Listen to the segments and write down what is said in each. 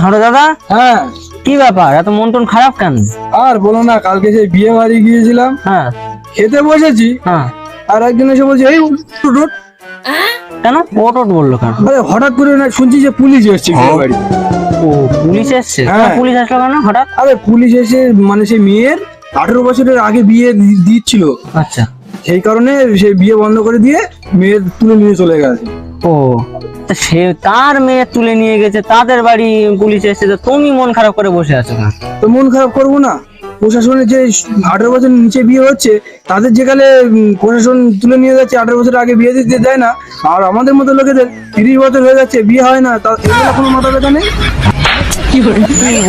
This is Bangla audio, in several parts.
হারো দাদা, হ্যাঁ কি ব্যাপার এত মন টন খারাপ কেন? আর বলো না, কালকে সেই বিয়ে বাড়ি গিয়েছিলাম, হ্যাঁ খেতে বসেছি, হ্যাঁ। আর একজন এসে বলছে এই উঠ, উঠ। কেন ওট ওট বললো কেন? আরে হঠাৎ করে না শুনছি যে পুলিশ এসছে বিয়ে বাড়ি। ও পুলিশ এসছে? হ্যাঁ। পুলিশ আসলো কেন হঠাৎ? আরে পুলিশ এসে মানে সেই মেয়ের 18 বছরের আগে বিয়ে দিচ্ছিল, আচ্ছা। সেই কারণে সেই বিয়ে বন্ধ করে দিয়ে মেয়ের তুলে নিয়ে চলে গেছে। ও তা সে তার মেয়ে তুলে নিয়ে গেছে, তাদের বাড়ি পুলিশ এসেছে, তো তুমি মন খারাপ করে বসে আছো কেন? তো মন খারাপ করবো না? প্রশাসনের যে 18 বছর নিচে বিয়ে হচ্ছে তাদের যেখানে প্রশাসন তুলে নিয়ে যাচ্ছে, 18 বছর আগে বিয়ে দিতে দেয় না, আর আমাদের মতো লোকেদের 30 বছর হয়ে যাচ্ছে বিয়ে হয় না, তা এগুলো কোনো মাথা ব্যথা নেই। কি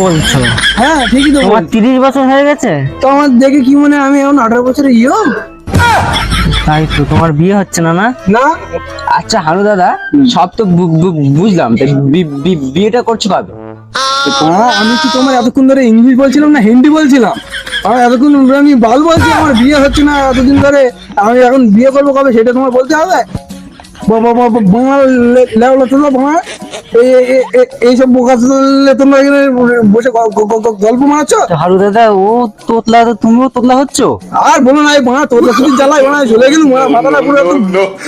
বলছো? হ্যাঁ ঠিকই তো তোমার বলছি। 30 বছর হয়ে গেছে? তো আমার দেখে কি মনে হয় আমি এখন 18 বছরের ইয়ং? তাই তো, তোমার বিয়ে হচ্ছে না না? না। আচ্ছা হানু দাদা, সব তো বুঝলাম, তা বিয়েটা করছো কবে? আমি কি তোমার এতক্ষণ ধরে ইংলিশ বলছিলাম না হিন্দি বলছিলাম? আমার এতক্ষণ আমি বাল বলছি আমার বিয়ে হচ্ছে না এতদিন ধরে, আমি এখন বিয়ে করবো কবে সেটা তোমার বলতে হবে? বাংলা লেওলা তোমরা বাংলা এইসব বোকা তোমরা এখানে বসে গল্প মারাচ্ছ। তো হারু দাদা, ও তোতলা, তো তুমিও তোতলা হচ্ছ? আর বলো না, এই বাংলা তোর শুধু জ্বালাই বাংলা চলে গেল, মাথাটা পুরো একদম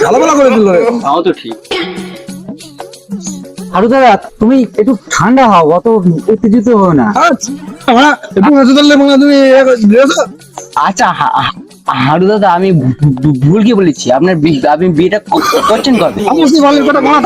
ঝালাপালা করে দিল। তাও তো ঠিক। হারু দাদা, তুমি একটু ঠান্ডা হও, অত উত্তেজিত হও না। একটু মেসে ধরলে বাংলা তুমি আচ্ছা হারু দাদা, আমি ভুল কি বলেছি? আপনি বিয়েটা করছেন কবে? বুঝতে পারলে কথা বাংলা